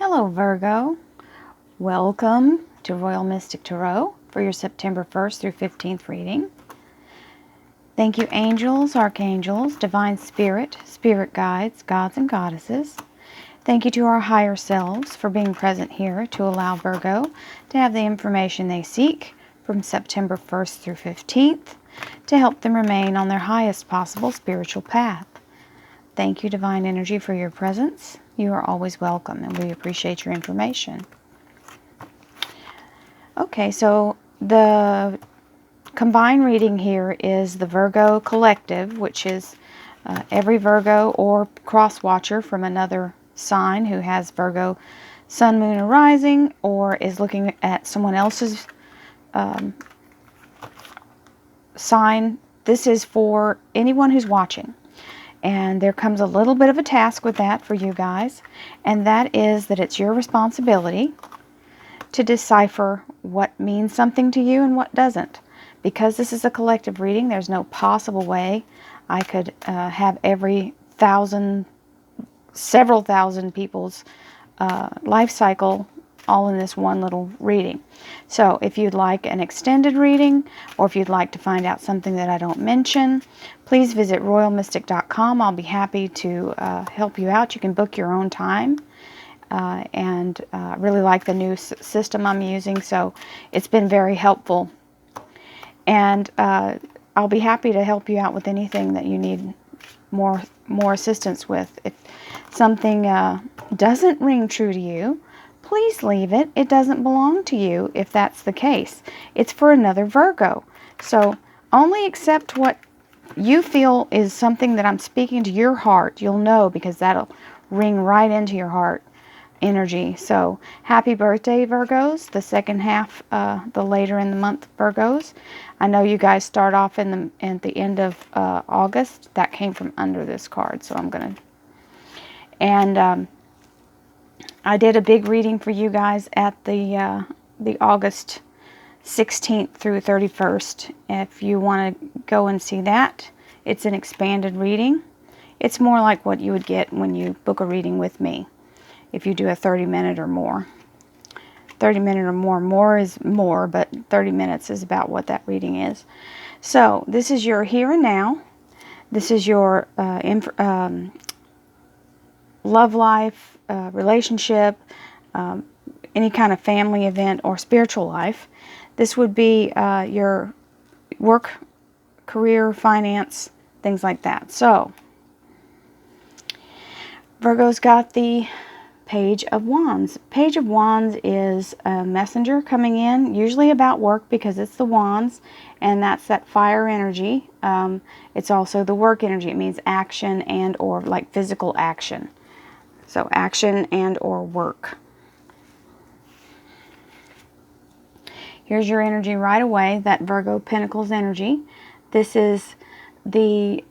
Hello Virgo, welcome to Royal Mystic Tarot for your September 1st through 15th reading. Thank you angels, archangels, divine spirit, spirit guides, gods and goddesses. Thank you to our higher selves for being present here to allow Virgo to have the information they seek from September 1st through 15th to help them remain on their highest possible spiritual path. Thank you, Divine Energy, for your presence. You are always welcome, and we appreciate your information. Okay, so the combined reading here is the Virgo Collective, which is every Virgo or cross-watcher from another sign who has Virgo Sun, Moon, or Rising, or is looking at someone else's sign. This is for anyone who's watching. And there comes a little bit of a task with that for you guys, and that is that it's your responsibility to decipher what means something to you and what doesn't. Because this is a collective reading, there's no possible way I could have several thousand people's life cycle all in this one little reading. So if you'd like an extended reading, or if you'd like to find out something that I don't mention, please visit royalmystic.com. I'll be happy to help you out. You can book your own time. And really like the new system I'm using, so it's been very helpful. And I'll be happy to help you out with anything that you need more assistance with. If something doesn't ring true to you, please leave it. It doesn't belong to you if that's the case. It's for another Virgo. So only accept what you feel is something that I'm speaking to your heart. You'll know, because that'll ring right into your heart energy. So happy birthday, Virgos, the second half, the later in the month Virgos. I know you guys start off at the end of August. That came from under this card, so I'm gonna, and I did a big reading for you guys at the August 16th through 31st. If you want to go and see that, it's an expanded reading. It's more like what you would get when you book a reading with me. If you do a 30-minute or more. 30-minute or more. More is more, but 30 minutes is about what that reading is. So, this is your here and now. This is your love life, relationship, any kind of family event or spiritual life. This would be your work, career, finance, things like that. So, Virgo's got the Page of Wands. Page of Wands is a messenger coming in, usually about work because it's the wands, and that's that fire energy. It's also the work energy. It means action and or like physical action. So action and or work. Here's your energy right away, that Virgo Pentacles energy. This is the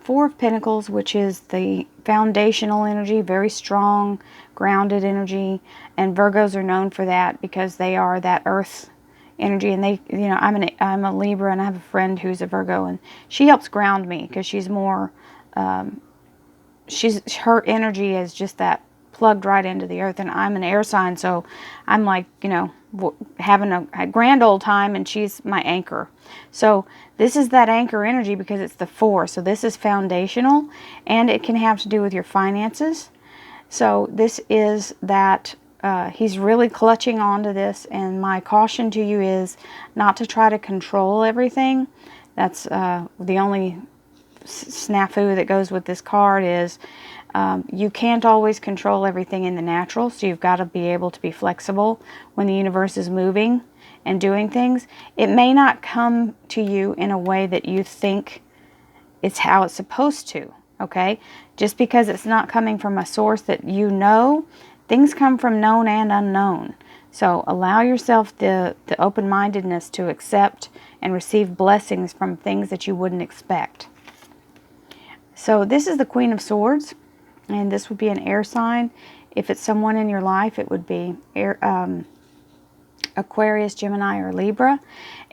Four of Pentacles, which is the foundational energy, very strong, grounded energy, and Virgos are known for that because they are that earth energy. And they, you know, I'm a Libra, and I have a friend who's a Virgo, and she helps ground me because she's more, her energy is just that plugged right into the earth, and I'm an air sign, so I'm like, you know, having a grand old time, and she's my anchor. So this is that anchor energy because it's the four. So this is foundational, and it can have to do with your finances. So this is that he's really clutching onto this, and my caution to you is not to try to control everything. That's the only snafu that goes with this card is you can't always control everything in the natural, so you've got to be able to be flexible when the universe is moving and doing things. It may not come to you in a way that you think it's how it's supposed to, okay? Just because it's not coming from a source that you know, things come from known and unknown. So allow yourself the open-mindedness to accept and receive blessings from things that you wouldn't expect. So this is the Queen of Swords, and this would be an air sign. If it's someone in your life, it would be Aquarius, Gemini, or Libra.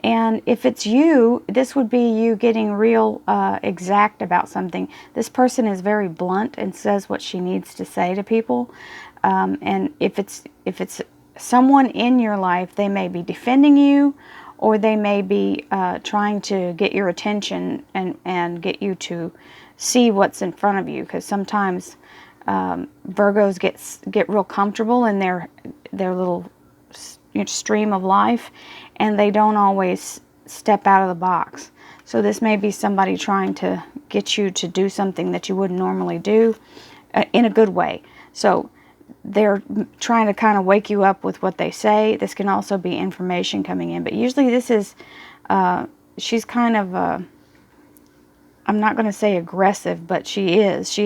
And if it's you, this would be you getting real exact about something. This person is very blunt and says what she needs to say to people. And if it's someone in your life, they may be defending you, or they may be trying to get your attention and get you to see what's in front of you. Because sometimes Virgos get real comfortable in their little stream of life, and they don't always step out of the box. So this may be somebody trying to get you to do something that you wouldn't normally do in a good way. So they're trying to kind of wake you up with what they say. This can also be information coming in, but usually this is she's kind of I'm not going to say aggressive, but she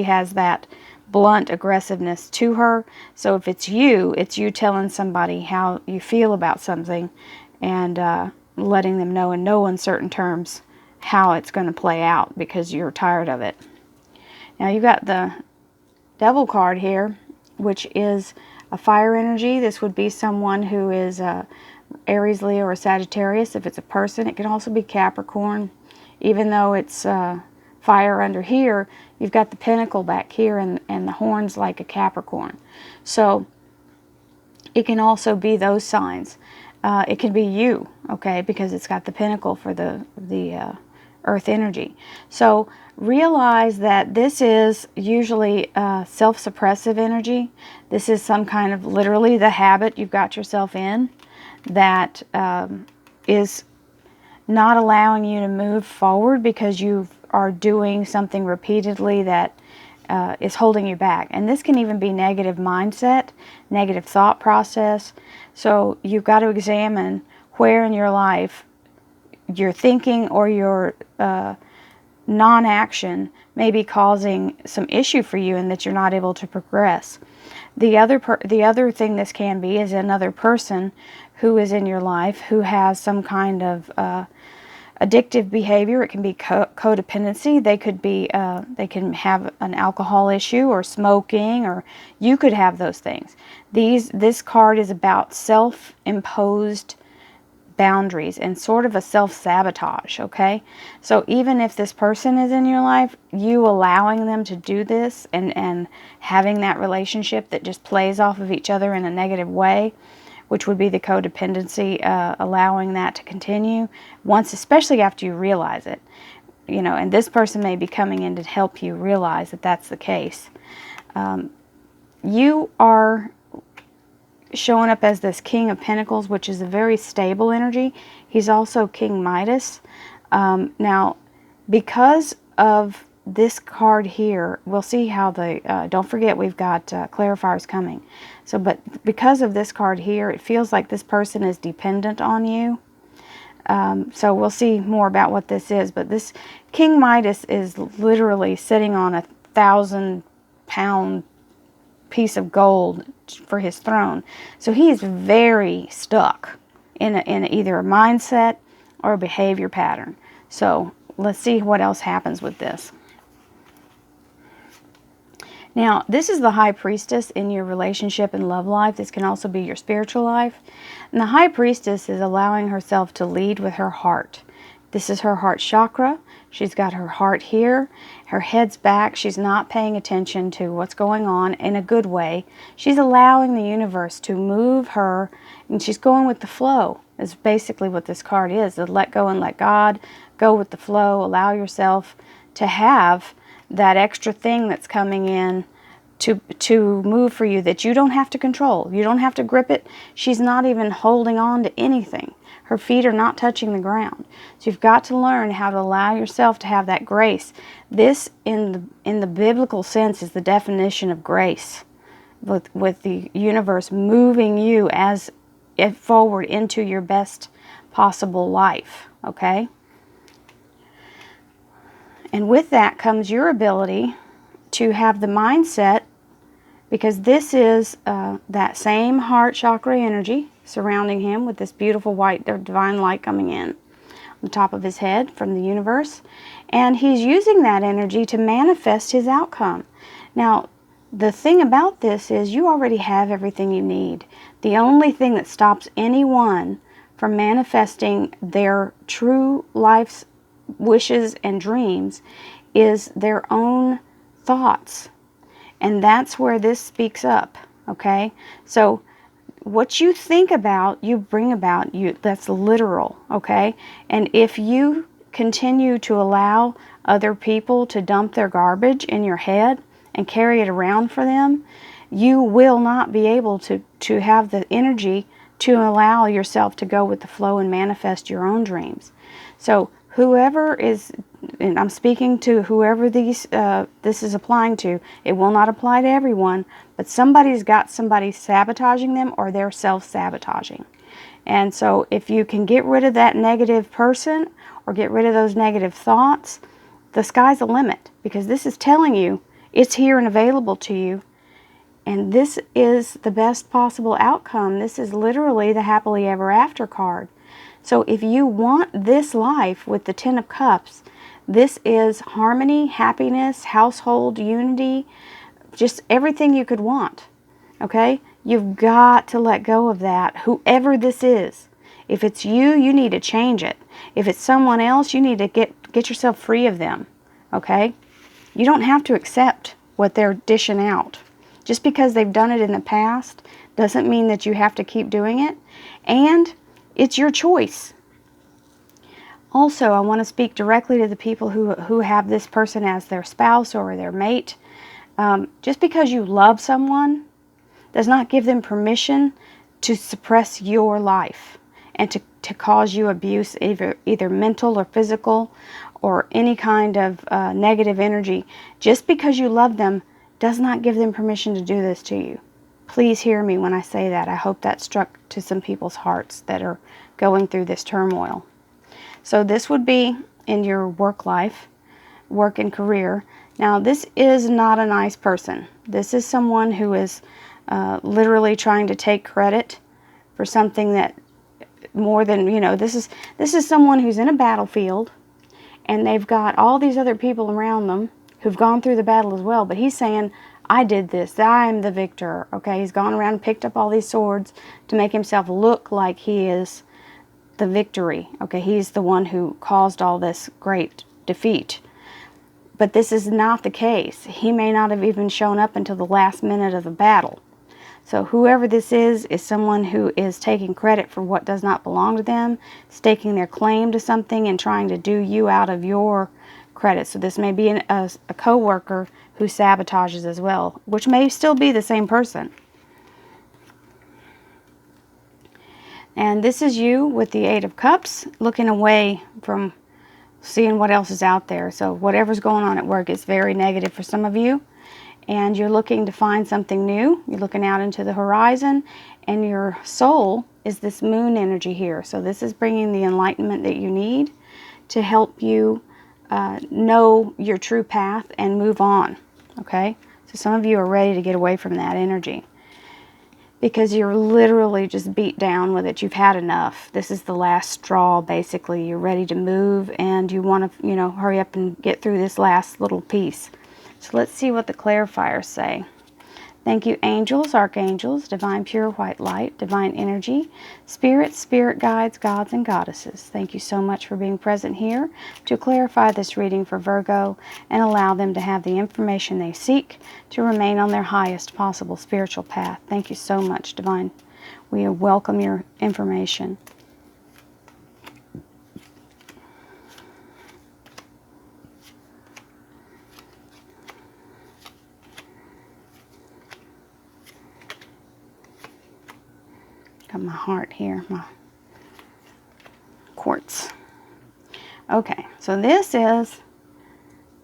has that blunt aggressiveness to her. So if it's you telling somebody how you feel about something, and letting them know in no uncertain terms how it's going to play out, because you're tired of it. Now you've got the Devil card here, which is a fire energy. This would be someone who is Aries, Leo, or Sagittarius. If it's a person, it can also be Capricorn. Even though it's fire under here, you've got the pentacle back here, and the horns like a Capricorn. So it can also be those signs. It can be you, okay, because it's got the pentacle for the earth energy. So realize that this is usually self-suppressive energy. This is some kind of literally the habit you've got yourself in that is not allowing you to move forward, because you are doing something repeatedly that is holding you back. And this can even be negative mindset, negative thought process. So you've got to examine where in your life your thinking or your non-action may be causing some issue for you, and that you're not able to progress. The other thing this can be is another person who is in your life who has some kind of addictive behavior. It can be codependency. They could be they can have an alcohol issue, or smoking, or you could have those things. This card is about self-imposed boundaries and sort of a self-sabotage, okay? So even if this person is in your life, you allowing them to do this and having that relationship that just plays off of each other in a negative way, which would be the codependency, allowing that to continue, especially after you realize it, and this person may be coming in to help you realize that that's the case. You are showing up as this King of Pentacles, which is a very stable energy. He's also King Midas. Now, because of this card here, we'll see how don't forget we've got clarifiers coming. So, but because of this card here, it feels like this person is dependent on you. So we'll see more about what this is. But this King Midas is literally sitting on a 1,000-pound piece of gold for his throne. So he is very stuck in either a mindset or a behavior pattern. So let's see what else happens with this. Now, this is the High Priestess in your relationship and love life. This can also be your spiritual life. And the High Priestess is allowing herself to lead with her heart. This is her heart chakra. She's got her heart here. Her head's back. She's not paying attention to what's going on in a good way. She's allowing the universe to move her, and she's going with the flow, is basically what this card is. To let go and let God, go with the flow, allow yourself to have that extra thing that's coming in to move for you that you don't have to control. You don't have to grip it. She's not even holding on to anything. Her feet are not touching the ground. So you've got to learn how to allow yourself to have that grace. This, in the biblical sense, is the definition of grace, with the universe moving you as if forward into your best possible life, okay? And with that comes your ability to have the mindset, because this is that same heart chakra energy surrounding him with this beautiful white divine light coming in on the top of his head from the universe. And he's using that energy to manifest his outcome. Now, the thing about this is you already have everything you need. The only thing that stops anyone from manifesting their true life's wishes and dreams is their own thoughts. And that's where this speaks up. Okay? So what you think about, you bring about. That's literal, okay? And if you continue to allow other people to dump their garbage in your head and carry it around for them, you will not be able to have the energy to allow yourself to go with the flow and manifest your own dreams. So whoever is, and I'm speaking to whoever this is applying to, it will not apply to everyone, but somebody's got somebody sabotaging them, or they're self-sabotaging. And so if you can get rid of that negative person or get rid of those negative thoughts, the sky's the limit, because this is telling you it's here and available to you. And this is the best possible outcome. This is literally the happily ever after card. So if you want this life with the Ten of Cups, this is harmony, happiness, household unity, just everything you could want. Okay? You've got to let go of that, whoever this is. If it's you, you need to change it. If it's someone else, you need to get yourself free of them. Okay? You don't have to accept what they're dishing out. Just because they've done it in the past doesn't mean that you have to keep doing it. And it's your choice. Also, I want to speak directly to the people who have this person as their spouse or their mate. Just because you love someone does not give them permission to suppress your life and to cause you abuse, either mental or physical, or any kind of negative energy. Just because you love them does not give them permission to do this to you. Please hear me when I say that. I hope that struck to some people's hearts that are going through this turmoil. So this would be in your work life, work and career. Now, this is not a nice person. This is someone who is literally trying to take credit for something that more than, this is someone who's in a battlefield, and they've got all these other people around them who've gone through the battle as well. But he's saying, I did this. I'm the victor. Okay, he's gone around and picked up all these swords to make himself look like he is the victory. Okay, he's the one who caused all this great defeat. But this is not the case. He may not have even shown up until the last minute of the battle. So whoever this is someone who is taking credit for what does not belong to them, staking their claim to something and trying to do you out of your credit. So this may be a co-worker who sabotages as well, which may still be the same person. And this is you with the Eight of Cups, looking away from seeing what else is out there. So whatever's going on at work is very negative for some of you. And you're looking to find something new. You're looking out into the horizon. And your soul is this moon energy here. So this is bringing the enlightenment that you need to help you know your true path and move on. Okay? So some of you are ready to get away from that energy, because you're literally just beat down with it. You've had enough. This is the last straw, basically. You're ready to move, and you want to, hurry up and get through this last little piece. So let's see what the clarifiers say. Thank you, angels, archangels, divine pure white light, divine energy, spirits, spirit guides, gods, and goddesses. Thank you so much for being present here to clarify this reading for Virgo and allow them to have the information they seek to remain on their highest possible spiritual path. Thank you so much, divine. We welcome your information. Got my heart here, my quartz. Okay, so this is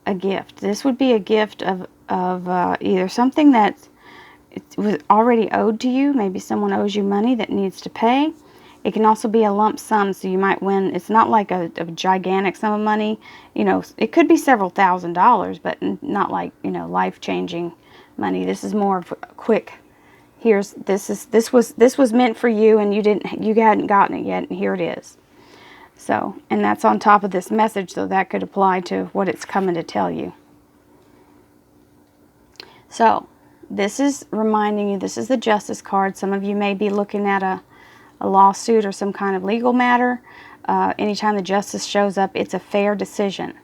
a gift. This would be a gift of either something that was already owed to you. Maybe someone owes you money that needs to pay. It can also be a lump sum, so you might win. It's not like a gigantic sum of money. It could be several $1,000s, but not like, life-changing money. This is more of a quick. This was meant for you, and you hadn't gotten it yet, and here it is. So, and that's on top of this message, so that could apply to what it's coming to tell you. So, this is reminding you, this is the Justice card. Some of you may be looking at a lawsuit or some kind of legal matter. Anytime the Justice shows up, it's a fair decision.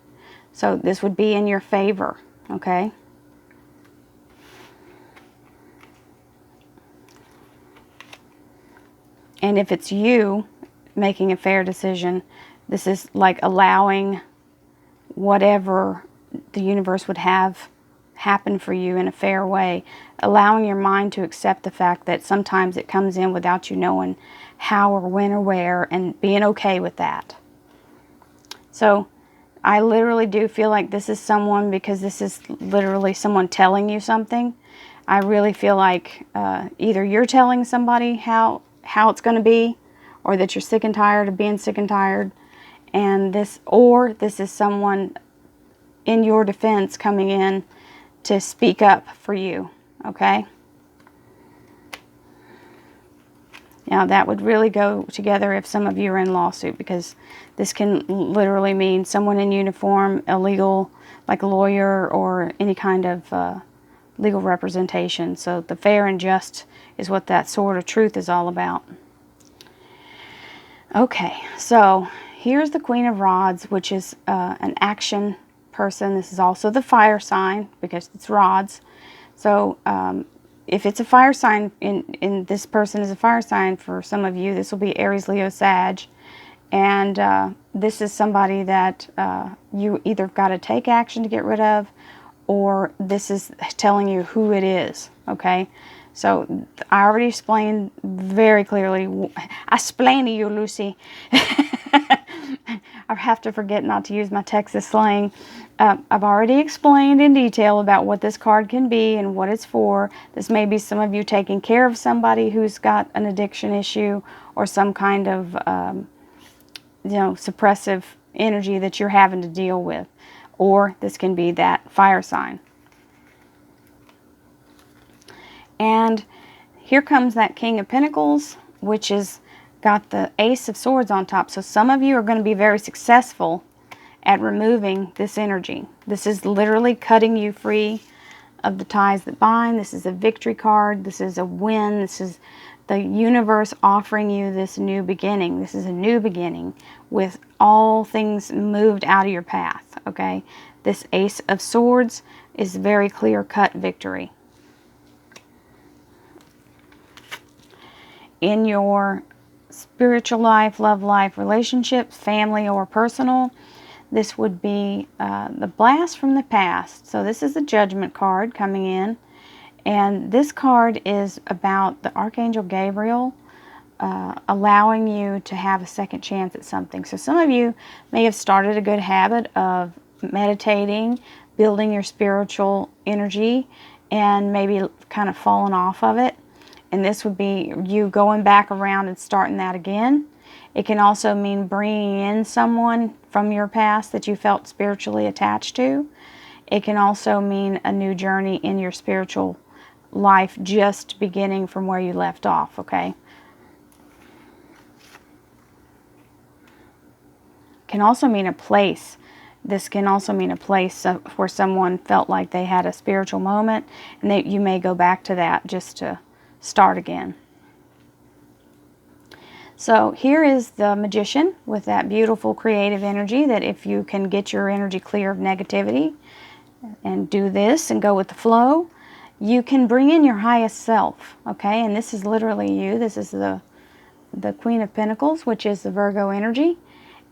So, this would be in your favor, okay? And if it's you making a fair decision, this is like allowing whatever the universe would have happen for you in a fair way, allowing your mind to accept the fact that sometimes it comes in without you knowing how or when or where, and being okay with that. So I literally do feel like this is someone, because this is literally someone telling you something. I really feel like either you're telling somebody how it's going to be, or that you're sick and tired of being sick and tired, and this is someone in your defense coming in to speak up for you, okay? Now that would really go together if some of you are in lawsuit, because this can literally mean someone in uniform, a legal, like a lawyer or any kind of legal representation. So the fair and just is what that sword of truth is all about. Okay, so here's the Queen of Rods, which is an action person. This is also the fire sign because it's rods. So if it's a fire sign, in this person is a fire sign, for some of you, this will be Aries, Leo, Sag. And this is somebody that you either got to take action to get rid of, or this is telling you who it is, okay? So I already explained very clearly. I explained to you, Lucy. I have to forget not to use my Texas slang. I've already explained in detail about what this card can be and what it's for. This may be some of you taking care of somebody who's got an addiction issue, or some kind of suppressive energy that you're having to deal with. Or this can be that fire sign. And here comes that King of Pentacles, which is got the Ace of Swords on top. So some of you are going to be very successful at removing this energy. This is literally cutting you free of the ties that bind. This is a victory card. This is a win. This is the universe offering you this new beginning. This is a new beginning with all things moved out of your path, okay? This Ace of Swords is very clear-cut victory. In your spiritual life, love life, relationships, family, or personal, this would be the blast from the past. So this is the Judgment card coming in. And this card is about the Archangel Gabriel allowing you to have a second chance at something. So some of you may have started a good habit of meditating, building your spiritual energy, and maybe kind of fallen off of it. And this would be you going back around and starting that again. It can also mean bringing in someone from your past that you felt spiritually attached to. It can also mean a new journey in your spiritual life, just beginning from where you left off, okay? Can also mean a place. This can also mean a place where someone felt like they had a spiritual moment, and you may go back to that just to start again. So here is the Magician with that beautiful creative energy, that if you can get your energy clear of negativity and do this and go with the flow, you can bring in your highest self, okay? And this is literally you. This is the Queen of Pentacles, which is the Virgo energy.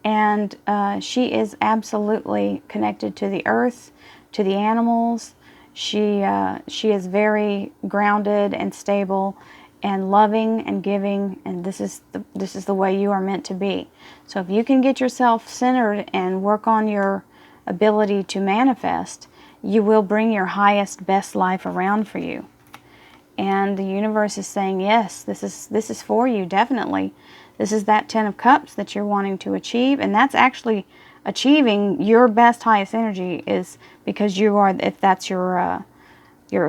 And she is absolutely connected to the earth, to the animals. She is very grounded and stable and loving and giving, and this is the way you are meant to be. So if you can get yourself centered and work on your ability to manifest, you will bring your highest, best life around for you. And the universe is saying, yes, this is for you, definitely. This is that 10 of Cups that you're wanting to achieve, and that's actually achieving your best, highest energy, is because you are, if that's your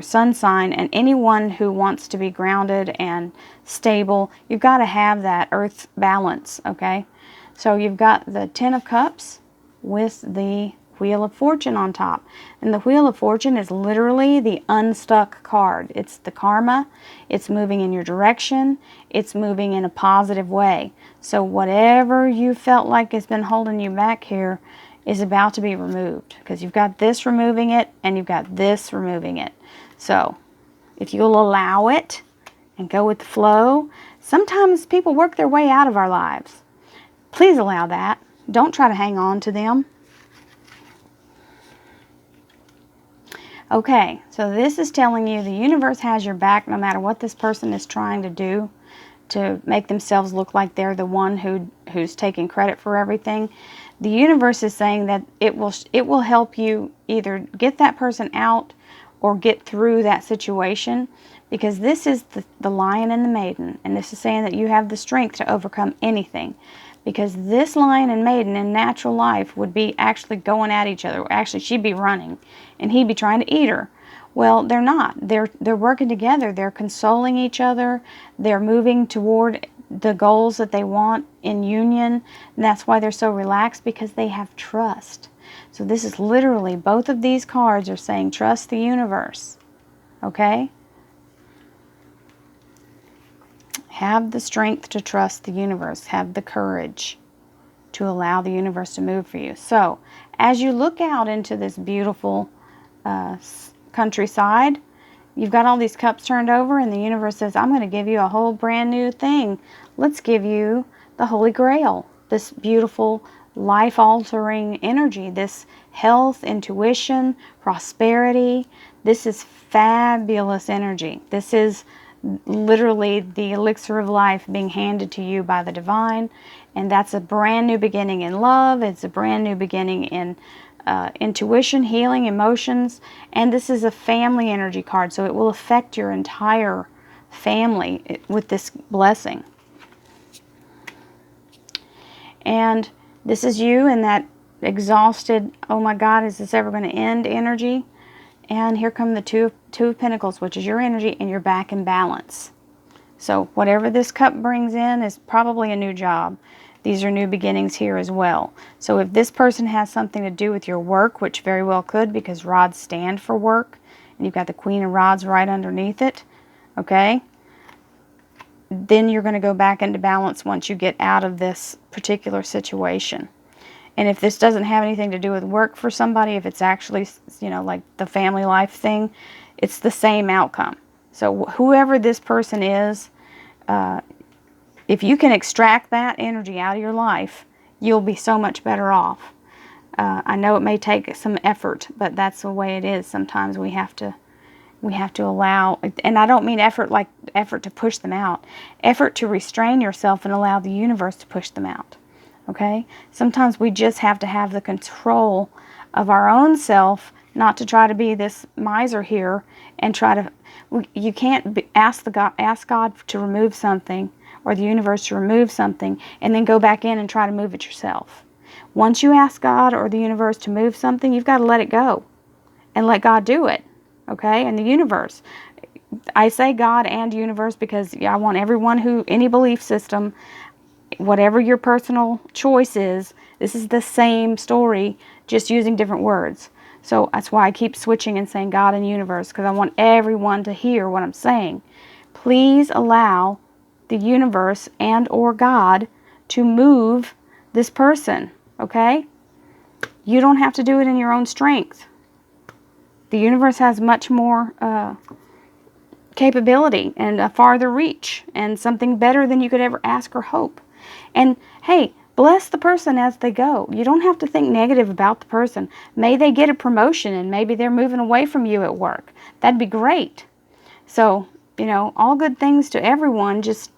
sun sign, and anyone who wants to be grounded and stable, you've got to have that earth balance, okay? So you've got the 10 of Cups with the Wheel of Fortune on top. And the Wheel of Fortune is literally the unstuck card. It's the karma. It's moving in your direction. It's moving in a positive way. So whatever you felt like has been holding you back here is about to be removed, because you've got this removing it and you've got this removing it. So if you'll allow it and go with the flow, Sometimes people work their way out of our lives. Please allow that. Don't try to hang on to them. Okay, so this is telling you the universe has your back no matter what this person is trying to do to make themselves look like they're the one who's taking credit for everything. The universe is saying that it will help you either get that person out or get through that situation, because this is the lion and the maiden, and this is saying that you have the strength to overcome anything. Because this lion and maiden in natural life would be actually going at each other. Actually, she'd be running, and he'd be trying to eat her. Well, they're not. They're working together. They're consoling each other. They're moving toward the goals that they want in union. And that's why they're so relaxed, because they have trust. So this is literally, both of these cards are saying trust the universe. Okay? Have the strength to trust the universe. Have the courage to allow the universe to move for you. So, as you look out into this beautiful countryside, you've got all these cups turned over, and the universe says, I'm going to give you a whole brand new thing. Let's give you the Holy Grail, this beautiful life-altering energy, this health, intuition, prosperity. This is fabulous energy. This is literally the elixir of life being handed to you by the divine, and that's a brand new beginning in love. It's a brand new beginning in intuition, healing, emotions, and this is a family energy card, so it will affect your entire family with this blessing. And this is you in that exhausted, oh my God, is this ever going to end energy? And here come the two of Pentacles, which is your energy, and you're back in balance. So whatever this cup brings in is probably a new job. These are new beginnings here as well. So if this person has something to do with your work, which very well could, because rods stand for work, and you've got the Queen of Rods right underneath it, okay? Then you're going to go back into balance once you get out of this particular situation. And if this doesn't have anything to do with work for somebody, if it's actually, you know, like the family life thing, it's the same outcome. So whoever this person is, if you can extract that energy out of your life, you'll be so much better off. I know it may take some effort, but that's the way it is. Sometimes we have to allow, and I don't mean effort like effort to push them out, effort to restrain yourself and allow the universe to push them out. Okay? Sometimes we just have to have the control of our own self, not to try to be this miser here and try to, you can't ask God to remove something, or the universe to remove something, and then go back in and try to move it yourself. Once you ask God or the universe to move something, you've got to let it go and let God do it. Okay? And the universe. I say God and universe because I want everyone any belief system, whatever your personal choice is, this is the same story, just using different words. So that's why I keep switching and saying God and universe, because I want everyone to hear what I'm saying. Please allow the universe and or God to move this person, okay? You don't have to do it in your own strength. The universe has much more capability and a farther reach and something better than you could ever ask or hope. And hey, bless the person as they go. You don't have to think negative about the person. May they get a promotion and maybe they're moving away from you at work. That'd be great. So, you know, all good things to everyone. Just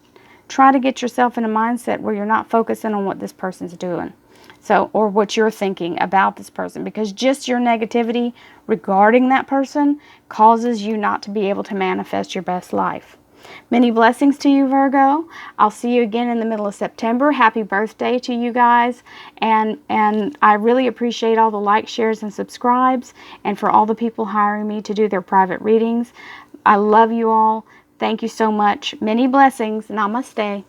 try to get yourself in a mindset where you're not focusing on what this person's doing. So, or what you're thinking about this person, because just your negativity regarding that person causes you not to be able to manifest your best life. Many blessings to you, Virgo. I'll see you again in the middle of September. Happy birthday to you guys. And I really appreciate all the likes, shares, and subscribes, and for all the people hiring me to do their private readings. I love you all. Thank you so much. Many blessings. Namaste.